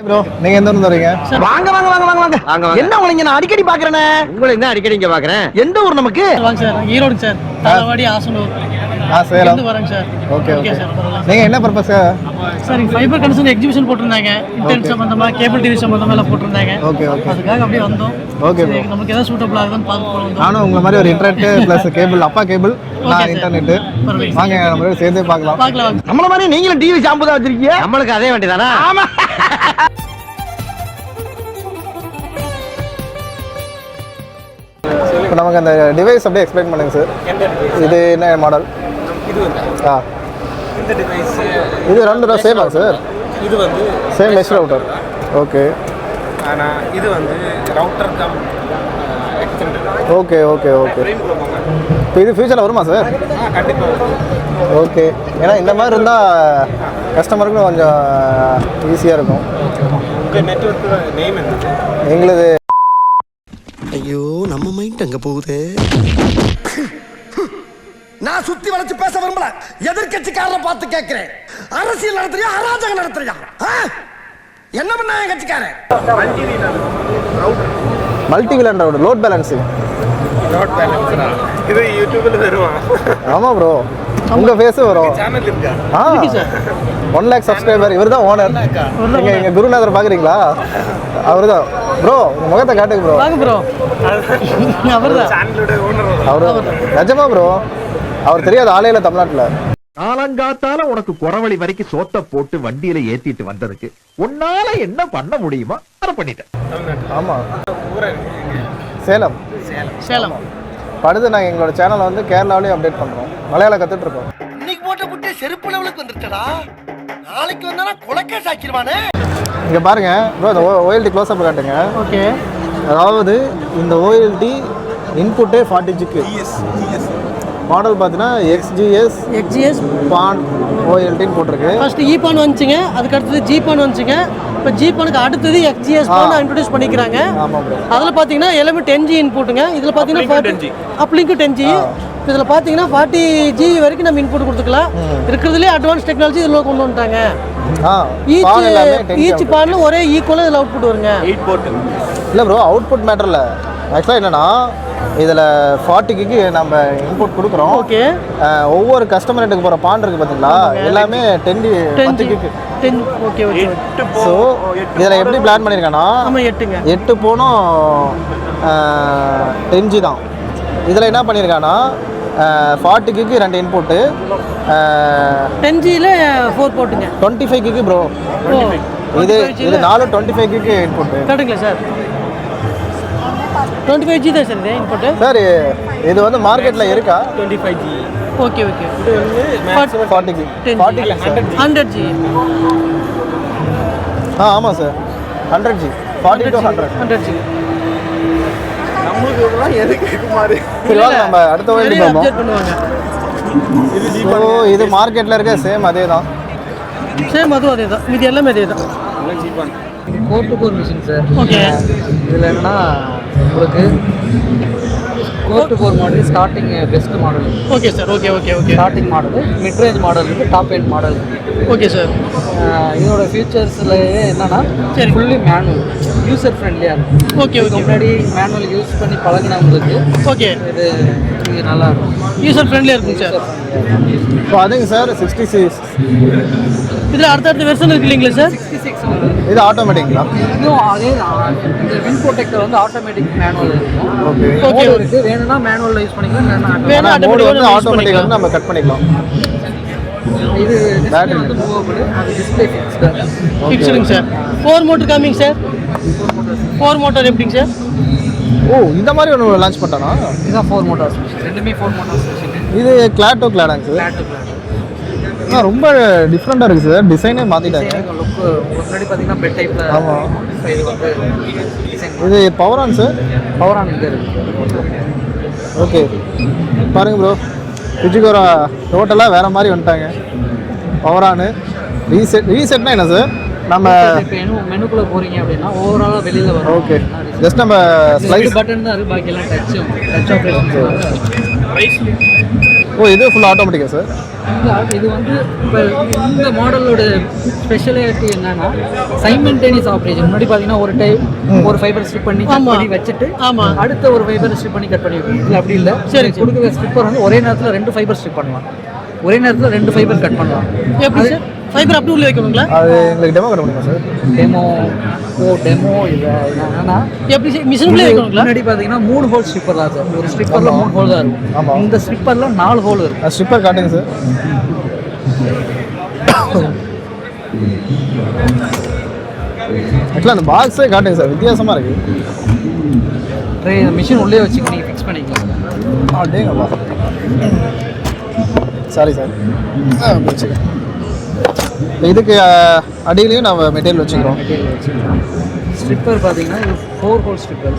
Bro நீங்க எந்த ஊர்ல வரீங்க? வாங்க வாங்க வாங்க வாங்க வாங்க வாங்க. என்ன உங்களை நான் அடிக்கடி பாக்குறேனே. உங்களை என்ன அடிக்கடி இங்க பாக்குறேன். எந்த ஊர் நமக்கு? வாங்க சார், ஈரோடு சார். தாளவாடி ஆசனூர். சேலம். இருந்து வரேங்க சார். Okay okay sir. நீங்க என்ன பர்பஸ்? சார் இங்க ஃபைபர் கனெக்ஷன் எக்ஸிபிஷன் போட்டுருந்தாங்க. இன்டர்நெட் சம்பந்தமா, கேபிள் டிவி சம்பந்தமா எல்லாம் போட்டுருந்தாங்க. Okay okay. அதுக்காக அப்படியே வந்தோம். Okay bro. நமக்கு ஏதாவது சூட்டபிள் ஆகுதுன்னு பார்த்து போறோம். நானும் உங்களை மாதிரி ஒரு இன்டர்நெட் ப்ளஸ் கேபிள், அப்பா கேபிள், நான் இன்டர்நெட். வாங்க நம்ம சேர்ந்தே பார்க்கலாம். பார்க்கலாம். நம்மள மாதிரி நீங்களும் டிவி ஷாம்பு தான் வச்சிருக்கீங்க. நம்மளுக்கு அதே வேண்டியதானா? ஆமா. இப்போ நமக்கு அந்த டிவைஸ் அப்படியே எக்ஸ்பிளைன் பண்ணுங்க சார். இது என்ன மாடல்? இது வந்து இந்த டிவைஸ் இது ரெண்டு சேமா சார்? இது வந்து சேம் மெஷ் ரவுட்டர். ஓகே. ஆனால் இது வந்து router come extended. Okay okay okay. இப்போ இது ஃபியூச்சரில் வருமா சார்? கண்டிப்பாக. ஓகே. ஏன்னா இந்த மாதிரி இருந்தால் கஸ்டமருக்கு கொஞ்சம் ஈஸியாக இருக்கும். உங்கள் நெட்வொர்க்கோட நேம் என்ன? எங்களுது. ஐயோ நம்ம மைண்ட் அங்க போகுது. நான் சுத்தி வளைச்சு பேச விரும்பல. எதிர்கட்சிக்காரரை பார்த்து கேட்கிறேன். அரசியல் நடத்துறியா, அராஜகம் நடத்துறியா? என்ன பண்ண என் கட்சிக்காரன்? Multi WAN router, load balancing. Load பேலன்ஸரா? இது யூடியூப்ல வருவான். ஆமாம் ப்ரோ, உங்கள் ஃபேஸும் வரும். சேனல் இருக்கா? 1 lakh சப்ஸ்கிரைபர். இவர் தான் ஓனர். நீங்கள் எங்கள் குருநாதர் பார்க்குறீங்களா? அவர் தான் ப்ரோ. உங்கள் முகத்தை காட்டுங்க ப்ரோ. வாங்க ப்ரோ. அவர்தான் சேனலோட ஓனர். அவர் நிஜமா ப்ரோ? அவர் தெரியாத ஆளே இல்லை தமிழ்நாட்டில். காலங்காத்தால உனக்கு குறவழி வரைக்கும் சோத்த போட்டு வண்டியில ஏத்திட்டு வந்ததுக்கு உன்னால என்ன பண்ண முடியுமா அதை பண்ணிட்டேன். ஆமாம், சேலம். சேலம். அடுத்து நாங்கள் எங்களோட சேனலை வந்து கேரளாவிலேயும் அப்டேட் பண்ணுறோம். மலையாளம் கற்றுட்டு இருக்கோம். இன்னைக்கு போட்ட புட்டே செருப்பு லெவலுக்கு வந்துருச்சடா. நாளைக்கு வந்தானா கொலைக்கே சாக்கிடுவானே. இங்கே பாருங்க ப்ரோ, இந்த ஓஎல்டி க்ளோஸ் அப் காட்டுங்க. ஓகே. அதாவது இந்த ஓஎல்டி இன்புட்டே 40G மாடல் பார்த்தீங்கன்னா XGS பான் ஓஎல்டின்னு போட்டிருக்கு. ஃபர்ஸ்ட் பான் வந்துச்சுங்க, அதுக்கு அடுத்தது பான் வந்துச்சுங்க. இப்போ பானுக்கு அடுத்தது XGS பான் இன்ட்ரோடியூஸ் பண்ணிக்கிறாங்க. ஆமாம் ப்ரோ. அதில் பார்த்தீங்கன்னா எல்லாமே 10G இன்புட்டுங்க. இதில் பார்த்தீங்கன்னா அப்லிங்க்கு 10G. இதில் பார்த்தீங்கன்னா 40G வரைக்கும் நம்ம இன்புட் கொடுத்துக்கலாம். இருக்கிறதுலே அட்வான்ஸ் டெக்னாலஜி இதில் கொண்டு வந்துட்டாங்க. ஈச் பானில் ஒரே ஈக்குவலாக இதில் அவுட்புட் வருங்க. 8 போர்ட் இல்லை ப்ரோ, அவுட்புட் மேட்டர் இல்லை. ஆக்சுவலாக என்னென்னா இதில் 40G நம்ம இன்புட் கொடுக்குறோம். ஓகே. ஒவ்வொரு கஸ்டமர்ட்டுக்கு போகிற பான் இருக்குது பார்த்தீங்களா, எல்லாமே 10G. Okay okay. ஸோ இதில் எப்படி பிளான் பண்ணியிருக்காங்கன்னா 8 போனும் 10G தான். இதில் என்ன பண்ணியிருக்காங்கன்னா 40G 2 இன்புட்டு, 10Gல 4 போட்டுங்க. 25G bro. இது 4 25G இன்புட்டு. கரெக்டுங்களா சார்? 25G தான் சார் இது இன்புட்டு. சார் இது வந்து மார்க்கெட்டில் இருக்கா? 25G. Okay okay. இது வந்து மேக்ஸிமம் 40G 100G. ஆமாம் சார், 100G 40 to 100G. நம்மளுக்கு இதெல்லாம் எதுக்கு மாதிரி? சரி வாங்க நம்ம அடுத்த ஓஎல்டி பண்ணுவாங்க. ஸோ இது மார்க்கெட்டில் இருக்க சேம் அதே தான். சேம் அதுவும் அதே தான். இது எல்லாமே அதே தான். Core to core machine sir. Okay. இதில் என்னன்னா உங்களுக்கு core to core model starting best model. Okay sir. Okay okay okay. Starting model, mid range model இருக்குது, டாப் எண்ட் மாடல் இருக்குது. Okay sir. இதோட ஃபீச்சர்ஸ்லேயே என்னன்னா சரி. ஃபுல்லி மேனுவல், யூசர் ஃப்ரெண்ட்லியாக இருக்கும். Okay okay. முன்னாடி மேனுவல் யூஸ் பண்ணி பழகினவங்களுக்கு ஓகே இது நல்லா இருக்கும். யூசர் ஃப்ரெண்ட்லியாக இருக்குங்க சார். ஸோ அதுங்க சார் 66. இதில் அடுத்தடுத்த வெர்ஷன் இருக்கு இல்லைங்களா சார்? 66 இது ஆட்டோமேட்டிக்ங்களா? இதுவும் அதே தான். இந்த வின் ப்ரொடெக்டர் வந்து ஆட்டோமேட்டிக் மேனுவல் இருக்கும். ஓகே ஓகே இருக்கு. வேணும்னா மேனுவல் யூஸ் பண்ணிக்கலாம், வேணா மோட் வந்து ஆட்டோமேட்டிக் வந்து நம்ம கட் பண்ணிக்கலாம். இது பேட்டரி வந்து மூவபிள், அது டிஸ்ப்ளே ஃபிக்ஸ்டுங்க sir. 4 motor coming sir. 4 motor எப்படிங்க சார்? ஓ இந்த மாதிரி ஒன்று லான்ச் பண்ணிட்டானா? இதுதான் 4 மோட்டார்ஸ் மிஷின். ரெண்டுமே 4 மோட்டார்ஸ் மிஷின். இது கிளாடாங்க சார். ரொம்ப டிஃப்ரெண்டாக இருக்குது சார். டிசைனே மாற்றிட்டாங்க. லுக் முன்னாடி பார்த்தீங்கன்னா பெட் டைப்பில். ஆமாம். இது வந்து டிசைன். இது power on sir. Power on இது இருக்குது. ஓகே பாருங்கள் ப்ரோ, ஃபிஜிகோரா டோட்டலாக வேறு மாதிரி வந்துட்டாங்க. பவர் ஆனு ரீசெட்னா என்ன சார்? நம்ம இப்போ மெனுக்குள்ளே போகிறீங்க அப்படின்னா ஓவராலாக வெளியில் வரும். ஓகே ஜஸ்ட் நம்ம ஸ்லைஸ் பட்டன் தான் இருக்குது, பாக்கி எல்லாம் டச் ஆப்ரேஷன். ஓ இது ஃபுல் ஆட்டோமேட்டிக்கா சார்? இது வந்து இப்போ இந்த மாடலோட ஸ்பெஷாலிட்டி என்னன்னா சைமல்டேனியஸ் ஆப்ரேஷன். முன்னாடி பார்த்தீங்கன்னா ஒரு ஃபைபர் ஸ்ட்ரிப் பண்ணி கட் பண்ணி வச்சுட்டு அடுத்த ஒரு ஃபைபர் ஸ்ட்ரிப் பண்ணி கட் பண்ணி வைக்கணும். இல்லை அப்படி இல்லை, சரி கொடுக்குற ஸ்ட்ரிப்பர் வந்து ஒரே நேரத்தில் 2 ஃபைபர் ஸ்ட்ரிப் பண்ணலாம், ஒரே நேரத்தில் 2 ஃபைபர் கட் பண்ணலாம். எப்படி சார் ஃபைபர் அப்படி உள்ள வைக்கணுங்களா? அது எங்களுக்கு டெமோ பண்ண முடியுமா சார்? டெமோ இது என்னன்னா எப்படி மிஷினுக்குள்ளே வைக்கணுங்களா? முன்னாடி பார்த்தீங்கன்னா 3 ஹோல் ஸ்ட்ரிப்பர் தான் சார். ஒரு ஸ்ட்ரிப்பரில் 3 ஹோல் தான் இருக்கும். இந்த ஸ்ட்ரிப்பரில் 4 ஹோல் இருக்கும். ஸ்ட்ரிப்பர் காட்டுங்க சார். ஆக்சுவலாக அந்த பாக்ஸே காட்டுங்க சார், வித்தியாசமாக இருக்குது. ட்ரே மிஷின் உள்ளே வச்சு நீங்கள் ஃபிக்ஸ் பண்ணிக்கலாம். அப்படிங்களா? Sorry sir. வச்சுக்கேன். இதுக்கு அடியிலையும் நம்ம மெட்டீரியல் வச்சுக்கிறோம். ஸ்ட்ரிப்பர் பார்த்தீங்கன்னா இது 4 ஹோல் ஸ்ட்ரிப்பர்.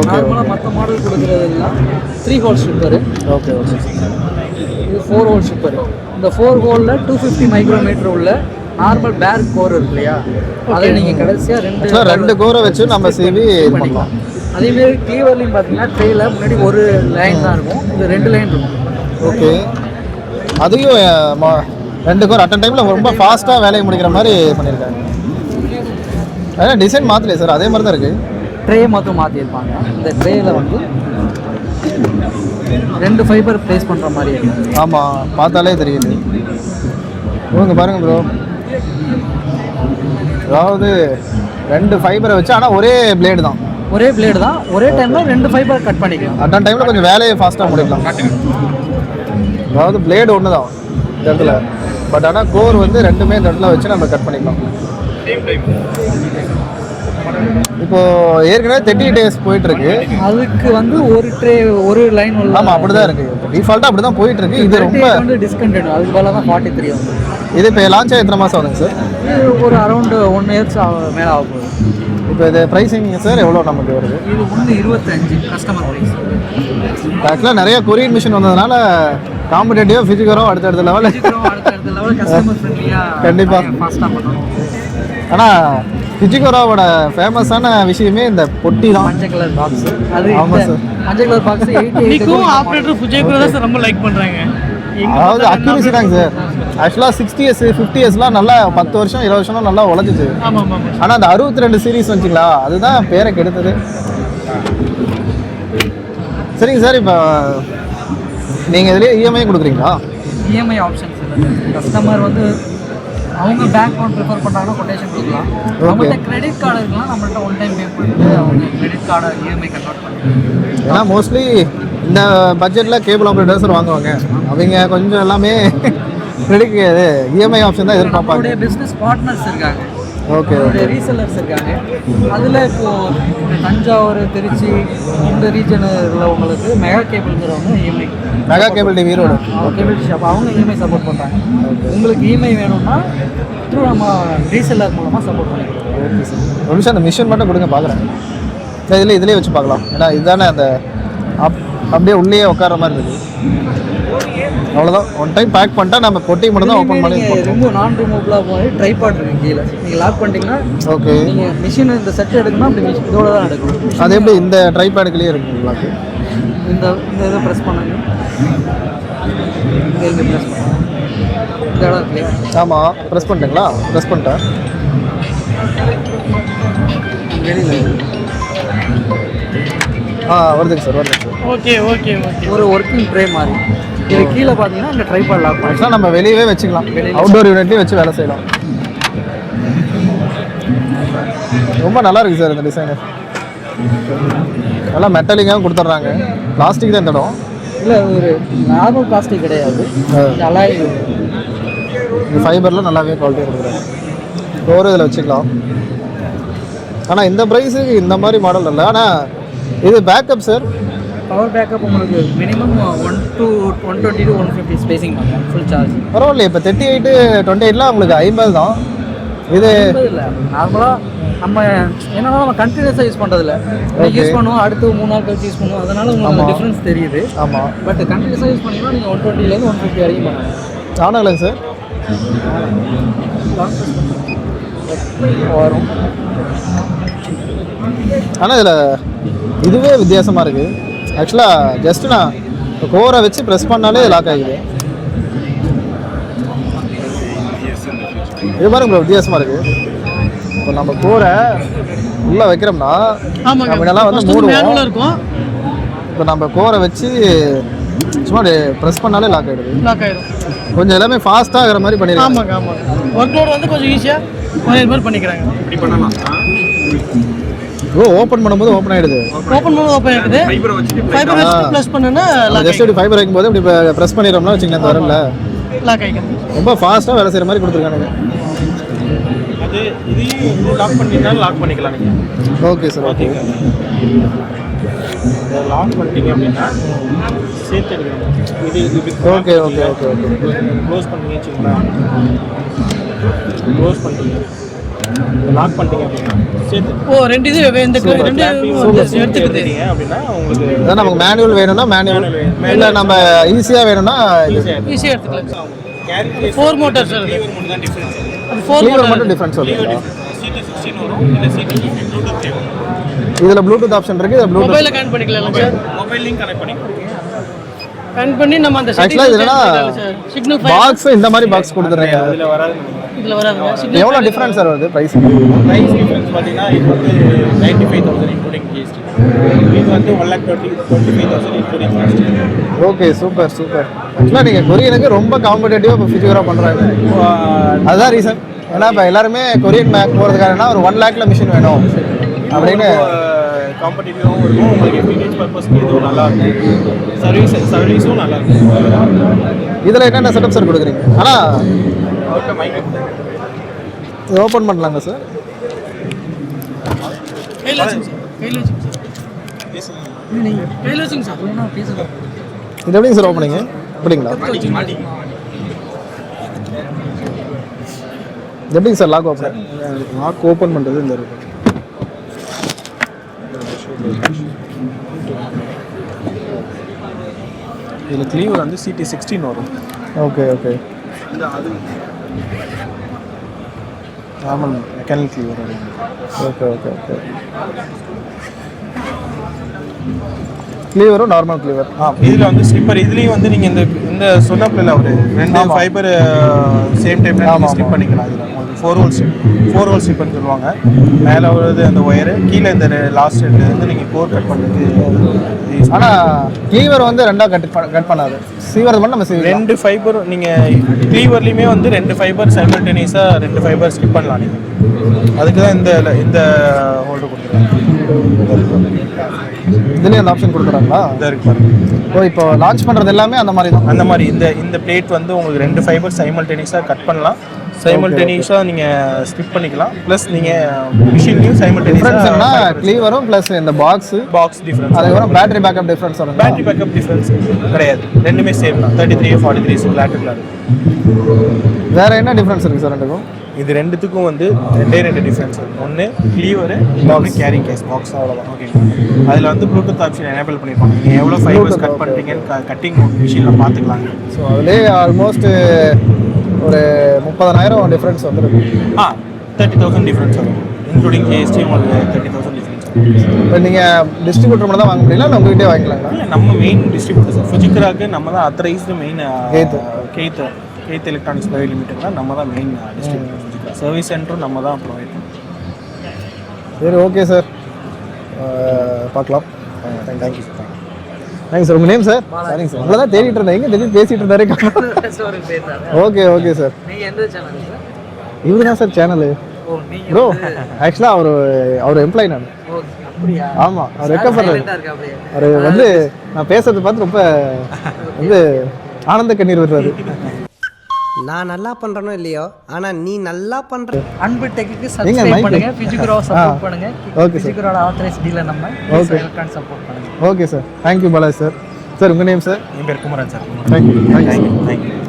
நார்மலாக மற்ற மாடல் கொடுக்குறதுலாம் 3 ஹோல் ஸ்ட்ரிப்பரு. Okay okay. இது 4 ஹோல் ஸ்ட்ரிப்பர். இந்த 4 ஹோலில் 250 மைக்ரோமீட்டர் உள்ள நார்மல் பேர் கோர் இருக்கு இல்லையா, அதை நீங்கள் கடைசியாக 2 கோரை வச்சு நம்ம சிவி பண்ணிக்கலாம். அதேமாரி கிளீவர்லையும் பார்த்தீங்கன்னா ட்ரேயில் முன்னாடி ஒரு லைன் தான் இருக்கும், இது 2 லைன் இருக்கும். ஓகே. அதையும் 2 கோர் அட் அ டைமில் ரொம்ப ஃபாஸ்ட்டாக வேலையை முடிக்கிற மாதிரி பண்ணியிருக்காங்க. அதான் டிசைன் மாற்றலையே சார், அதே மாதிரி தான் இருக்குது. ட்ரே மட்டும் மாற்றிருப்பாங்க. இந்த ட்ரேயில் வந்து 2 ஃபைபர் ப்ளேஸ் பண்ணுற மாதிரி இருக்கும். ஆமாம், பார்த்தாலே தெரியுது. இவங்க பாருங்கள் ப்ரோ, அதாவது 2 ஃபைபரை வச்சு ஆனால் ஒரே பிளேடு தான், ஒரே பிளேடு தான், ஒரே டைமில் 2 ஃபைபர் கட் பண்ணிக்கலாம். அட் அ டைமில் கொஞ்சம் வேலையை ஃபாஸ்ட்டாக முடிக்கலாம். அதாவது பிளேடு ஒன்று தான் இந்த இடத்துல, பட் ஆனால் கோர் வந்து 2மே இந்த இடத்துல வச்சு நம்ம கட் பண்ணிக்கலாம். இப்போது ஏற்கனவே 30 days போயிட்டுருக்கு. அதுக்கு வந்து ஒரு ட்ரே ஒரு லைன் உள்ள. ஆமாம், அப்படி தான் இருக்குது. டிஃபால்ட்டாக அப்படி தான் போயிட்டுருக்கு. இது ரொம்ப வந்து டிஸ்கண்டினியூ. அதுக்கு பதிலாக தான் 43 வந்து. இது இப்போ லான்ச் ஆகி எத்தனை மாதம் ஆகுதுங்க சார்? இது ஒரு அரௌண்ட் 1 இயர்ஸ் மேலே ஆக போகுது. இப்போ இது ப்ரைஸிங் சார் எவ்வளோ நமக்கு வருது? இது 125 கஸ்டமர் ப்ரைஸ். ஆக்சுவலாக நிறைய கொரியன் மிஷின் வந்ததுனால காம்படேட்டிவாக ஃபிசிக்கரும் அடுத்தடுத்த லெவலில் கஸ்டமர் ஃப்ரெண்ட்லியாக கண்டிப்பாக ஃபாஸ்ட்டாக பண்ணணும். ஆனால் ஃபிஜிகோராவோட ஃபேமஸான விஷயமே இந்த பொட்டி தான். மஞ்சள் கலர் பாக்ஸ். அது ஆமாம் சார், மஞ்சள் கலர் பாக்ஸ் 88 ஆப்ரேட்டர் ஃபுஜிகோரா தான் சார் ரொம்ப லைக் பண்ணுறாங்க. அதாவது அக்யூரசி தாங்க சார். ஆக்சுவலாக 60 years 50 yearsலாம் நல்லா 10 வருஷம் 20 வருஷம்லாம் நல்லா உழைச்சிச்சு. ஆமாம் ஆமாம். ஆனால் அந்த 62 சீரீஸ் வந்துச்சிங்களா, அதுதான் பேரை கெடுத்தது. சரிங்க சார், இப்போ நீங்கள் இதுலேயே இஎம்ஐ கொடுக்குறீங்களா? இஎம்ஐ ஆப்ஷன்ஸ் இல்லை. கஸ்டமர் வந்து அவங்க பேங்க் அக்கௌண்ட் ப்ரிஃபர் பண்ணுறாங்கன்னா கொட்டேஷன் கொடுக்கலாம். நம்மகிட்ட கிரெடிட் கார்டு இருக்கலாம், நம்மள்ட்ட ஒன் டைம் பே பண்ணிட்டு அவங்க கிரெடிட் கார்டை இஎம்ஐ கன்வெர்ட் பண்ணிக்கலாம். ஏன்னா மோஸ்ட்லி இந்த பட்ஜெட்டில் கேபிள் ஆப்ரேட்டர்ஸ் வாங்குவாங்க. அவங்க கொஞ்சம் எல்லாமே கிரெடிட் இஎம்ஐ ஆப்ஷன் தான் எதிர்பார்ப்பாங்க. அவங்களுடைய பிஸ்னஸ் பார்ட்னர்ஸ் இருக்காங்க, ஓகே அவருடைய ரீசெல்லர்ஸ் இருக்காங்க. அதில் இப்போது தஞ்சாவூர், திருச்சி இந்த ரீஜனில் உள்ளவங்களுக்கு மெகா கேபிள்ங்கிறவங்க EMI, mega cable TV Erode cable shop அவங்க இஎம்ஐ சப்போர்ட் பண்ணுறாங்க. உங்களுக்கு இஎம்ஐ வேணும்னா த்ரூ நம்ம ரீசெல்லர் மூலமாக சப்போர்ட் பண்ணிக்கலாம். ஓகே சார், ஒரு நிமிஷம் அந்த மிஷின் மட்டும் கொடுங்க பார்க்குறேன். இதிலே வச்சு பார்க்கலாம். ஏன்னா இதுதானே அந்த அப்படியே உள்ளே உட்கார மாதிரி இருக்குது. அவ்வளோதான், ஒன் டைம் பேக் பண்ணிட்டா நம்ம பொட்டி மட்டும் தான் ஓப்பன் பண்ணி ரிமூவ் நான் ரிமூவபிளாக போய் ட்ரைபாட் இருக்குது கீழே. நீங்கள் லாக் பண்ணிட்டீங்கன்னா ஓகே. நீங்கள் மிஷின் இந்த செட் எடுக்கணும், அப்படி மிஷின் இதோட தான் எடுக்கணும். அது எப்படி இந்த ட்ரைபேடுக்குள்ளேயே இருக்குங்களா? இந்த இதை ப்ரெஸ் பண்ணுங்க, இங்கே ப்ரெஸ் பண்ணுங்க, இந்த இடம் இருக்கு இல்லையா? ஆமாம், ப்ரெஸ் பண்ணிட்டீங்களா? ப்ரெஸ் பண்ணிட்டேன். வெளியில் வருதுங்க சார், வருதுங்க சார். Okay okay okay. ஒரு ஒர்க்கிங் ட்ரே மாதிரி. இது கீழே பார்த்தீங்கன்னா இந்த ட்ரைபாட் லாக் பண்ணி ஆக்சுவலாக நம்ம வெளியவே வச்சுக்கலாம், அவுட்டோர் யூனிட்லேயும் வச்சு வேலை செய்யலாம். ரொம்ப நல்லா இருக்குது சார் இந்த டிசைனு. நல்லா மெட்டலிங்காகவும் கொடுத்துட்றாங்க. பிளாஸ்டிக் தான் இந்த இடம் இல்லை, ஒரு நார்மல் பிளாஸ்டிக் கிடையாது, அலாய் ஃபைபரில் நல்லாவே குவாலிட்டியாக கொடுக்குறாங்க. டோர் இதில் வச்சுக்கலாம். ஆனால் இந்த ப்ரைஸுக்கு இந்த மாதிரி மாடல் இல்லை. ஆனால் இது பேக்கப் சார், பவர் பேக்கப் உங்களுக்கு மினிமம் 120 to 150 ஸ்பேசிங் பண்ணலாம் ஃபுல் சார்ஜ். பரவாயில்ல. இப்போ 38 28லாம் உங்களுக்கு 50 தான். இது இல்லை நார்மலாக நம்ம என்னன்னா நம்ம கண்டினியூஸாக யூஸ் பண்ணுறதில்ல, யூஸ் பண்ணுவோம், அடுத்து 3 நாள் கழிச்சு யூஸ் பண்ணுவோம், அதனால உங்களுக்கு டிஃப்ரென்ஸ் தெரியுது. ஆமாம், பட் கண்டினியூஸாக யூஸ் பண்ணிங்கன்னா நீங்கள் 120லேருந்து 150 வரைக்கும் பண்ணலாம். ஆனாங்களேங்க சார்? வரும். ஆனால் இதில் இதுவே வித்தியாசமாக இருக்குது. ஆக்சுவலாக ஜஸ்ட் நான் கோரை வச்சு ப்ரெஸ் பண்ணாலே லாக் ஆகிடுது. இது பாருங்க ப்ரோ, வித்தியாசமாக இருக்குது. இப்போ நம்ம கோரை உள்ளே வைக்கிறோம்னா நம்மளெல்லாம் வந்து மூடுவோம். இருக்கும். இப்போ நம்ம கோரை வச்சு சும்மா ப்ரெஸ் பண்ணாலே லாக் ஆகிடுது. லாக் ஆகிடும். கொஞ்சம் எல்லாமே ஃபாஸ்ட்டாக ஆகிற மாதிரி பண்ணிடுறாங்க. ஆமாங்க ஆமாங்க. ஒர்க் லோடு வந்து கொஞ்சம் ஈஸியாக கொஞ்சம் மாதிரி பண்ணிக்கிறாங்க. இப்படி பண்ணலாம். ஓப்பன் பண்ணும்போது ஓப்பன் ஆகிடுது. ஓப்பன் பண்ணும்போது ஓப்பன் ஆகிடுது. ஃபைபரை வச்சுட்டு ஃபைபர் வச்சு ப்ளஸ் பண்ணனா ஜஸ்ட் இப்படி ஃபைபர் வைக்கும்போது இப்படி ப்ரெஸ் பண்ணிடுறோம்னா வச்சுக்கலாம், வரல லாக் ஆகிடும். ரொம்ப ஃபாஸ்ட்டாக வேலை செய்கிற மாதிரி கொடுத்துருக்கானுங்க. அது இதையும் லாக் பண்ணிட்டாலும் லாக் பண்ணிக்கலாம் நீங்கள். Okay sir, okay. லாக் பண்ணிட்டீங்க அப்படின்னா சேர்த்து எடுக்கணும். இது okay okay okay okay. Close பண்ணீங்க வச்சுக்கோங்களேன். க்ளோஸ் பண்ணிட்டீங்க, லாக் பண்ணிட்டீங்க அப்படின்னா சேர்த்து. ஓ, ரெண்டு இது இந்த ரெண்டு எடுத்துக்கிட்டு அப்படின்னா உங்களுக்கு அதான் நமக்கு மேனுவல் வேணும்னா மேனுவல், இல்லை நம்ம ஈஸியாக வேணும்னா ஈஸியாக எடுத்துக்கலாம். Carry 4 motor sir. லீவர் மட்டும் தான் டிஃபரன்ஸ். அது 4 லீவர் மோட்டார் மட்டும் டிஃப்ரென்ஸ் சொல்லுங்களா? CT16 வரும், இல்லை CT15 ப்ளூடூத் வரும். இதில் ப்ளூடூத் ஆப்ஷன் இருக்குது. இதில் ப்ளூடூத் மொபைலில் கனெக்ட் பண்ணிக்கலாம் சார். மொபைல் லிங்க் கனெக்ட் பண்ணி கனெக்ட் பண்ணி நம்ம அந்த ஆக்சுவலாக இது என்னன்னா சிக்னல் பாக்ஸ் இந்த மாதிரி பாக்ஸ் கொடுத்துட்றீங்க. அதில் வராது. இதில் வராதுங்க. எவ்வளோ டிஃப்ரென்ஸ் சார் வருது ப்ரைஸ்? ப்ரைஸ் டிஃபரன்ஸ் பார்த்தீங்கன்னா இது வந்து 95,000 இன்க்ளூடிங் GST. இது வந்து 1,25,000 including GST. Okay, super super. ஆக்சுவலாக நீங்கள் கொரியனுக்கு ரொம்ப காம்படேட்டிவாக இப்போ ஃபியூச்சராக பண்ணுறாங்க. அதுதான் ரீசன். ஏன்னா இப்போ எல்லாருமே கொரியன் மேக் போகிறதுக்காகனா ஒரு 1 lakhல மிஷின் வேணும் அப்படின்னு. காம்படிட்டிவாகவும் இருக்கும். உங்களுக்கு எஃபிஷியன்ஸ் பர்பஸ்க்கு இதுவும் நல்லா இருக்கும். சர்வீஸும் நல்லா இருக்கும். இதில் என்னென்ன செட்டப் சார் கொடுக்குறீங்க? ஆனால் அவர்கிட்ட மைக் இது ஓப்பன் பண்ணலாங்க சார்? கையில் வச்சுங்க சார். கையில் வச்சுங்க சார். கையில் வச்சுங்க சார். பேசலாம். இது எப்படிங்க சார் ஓப்பனிங்க? அப்படிங்களா? எப்படிங்க sir lock open? Lock open பண்ணுறது இந்த இருக்கு. இதில் கிளீவர் வந்து CT16 வரும். Okay okay. இந்த அது நார்மல் மெக்கானிக் கிளீவர் வரும். Okay okay okay. கிளீவரும் நார்மல் கிளீவர். இதில் வந்து ஸ்லிப்பர். இதுலேயும் வந்து நீங்கள் இந்த சொன்னாப்பில் ஒரு 2 ஃபைபர் சேம் டைமில் ஸ்லிப் பண்ணிக்கலாம். இதில் உங்களுக்கு 4 ஹோல் ஸ்லிப்பர்னு சொல்லுவாங்க. மேலே வருது அந்த ஒயரு, கீழே இந்த லாஸ்ட் ரெண்டு வந்து நீங்கள் கோர் கட் பண்ணுறது. ஆனால் கிளீவர் வந்து ரெண்டாக கட் பண்ணாது. சீவரது மட்டும் நம்ம செய்வோம். 2 ஃபைபர் நீங்கள் கிளீவர்லேயுமே வந்து 2 ஃபைபர் சைமல்டேனியஸாக 2 ஃபைபர் ஸ்லிப் பண்ணலாம் நீங்கள். அதுக்கு தான் இந்த ஹோல்டர் கொடுத்துருக்காங்க. இதுலேயே அந்த ஆப்ஷன் கொடுக்குறாங்களா? இதாக இருக்கு பாருங்க. ஓ, இப்போ லான்ச் பண்ணுறது எல்லாமே அந்த மாதிரி தான். அந்த மாதிரி இந்த பிளேட் வந்து உங்களுக்கு 2 ஃபைபர் சைமல்டேனியஸாக கட் பண்ணலாம். சைமல்டேனியஸாக நீங்கள் ஸ்டிப் பண்ணிக்கலாம். ப்ளஸ் நீங்கள் மிஷின்லையும் சைமல்டேனியஸாக கிளீவரும் ப்ளஸ் இந்த பாக்ஸ் டிஃப்ரென்ஸ். அதுக்கப்புறம் பேட்டரி பேக்கப் டிஃப்ரென்ஸ் வரும். பேட்டரி பேக்கப் டிஃப்ரென்ஸ் கிடையாது, ரெண்டுமே சேம் தான். 33 43 பேட்டரியில் இருக்குது. வேறு என்ன டிஃப்ரென்ஸ் இருக்குது சார் ரெண்டுக்கும்? இது ரெண்டுத்துக்கும் வந்து 2 டிஃப்ரென்ஸ் இருக்குது. ஒன்று கிளீவரு, இன்னொன்று கேரிங் கேஸ் பாக்ஸ், அவ்வளோதான். ஓகேங்களா? அதில் வந்து ப்ளூடூத் ஆப்ஷன் எனேபிள் பண்ணியிருப்பாங்க. நீங்கள் எவ்வளோ ஃபைபர்ஸ் கட் பண்ணுறீங்கன்னு கட்டிங் மிஷினில் பார்த்துக்கலாங்க. ஸோ அதுலேயே ஆல்மோஸ்ட் ஒரு 30,000 டிஃப்ரென்ஸ் வந்துருக்கு. 30,000 டிஃப்ரென்ஸ் வரும், இன்க்ளூடிங் GST. உங்களுக்கு 30,000 டிஃப்ரென்ஸ் வரும். இப்போ நீங்கள் டிஸ்ட்ரிபியூட்டர் மட்டும் தான் வாங்க முடியல, இல்லை உங்கள்கிட்டே வாங்கிக்கலாங்களா? இல்லை, நம்ம மெயின் டிஸ்ட்ரிபியூட்டர் சார். ஃபுஜிகராக்கு நம்ம தான் authorised main. Keith electronics private limited தான் நம்ம தான் மெயின் டிஸ்ட்ரிபியூட்டர். ஃபுஜிகரா சர்வீஸ் சென்டரும் நம்ம தான் ப்ரொவைட் பண்ணுறோம். சரி, ஓகே சார், பார்க்கலாம். Thank you sir. Thanks sir. உங்கள் நேம் சார்? சரிங்க சார், உங்களை தான் தேடிட்டு இருந்தேன். எங்கே திடீர்னு பேசிகிட்டு இருந்தாரு. Okay okay sir. நீங்கள் எந்த சேனல் சார்? இவரு தான் சார் சேனலு. ப்ரோ, ஆக்சுவலாக அவர் எம்ப்ளாயி நான். அப்படியா? ஆமாம், அவர் ரெக்கப் பண்ணுறாரு. அவர் வந்து நான் பேசுறதை பார்த்து ரொம்ப வந்து ஆனந்த கண்ணீர் விடுறாரு. நான் நல்லா பண்றனோ இல்லையோ, ஆனா நீ நல்லா பண்ற. அன்பு டெக்குக்கு சப்ஸ்கிரைப் பண்ணுங்க, ஃபிஜிகுரோ சப்போர்ட் பண்ணுங்க. Okay sir. ஃபிஜிகுரோட ஆத்தரைஸ் டீலர் நம்ம. ஓகே, எலக்ட்ரானிக் சப்போர்ட் பண்ணுங்க. Okay sir. Thank you Balaji sir. Sir உங்கள் நேம் சார்? என் பேர் குமரன் சார். தேங்க்யூ. தேங்க்யூ.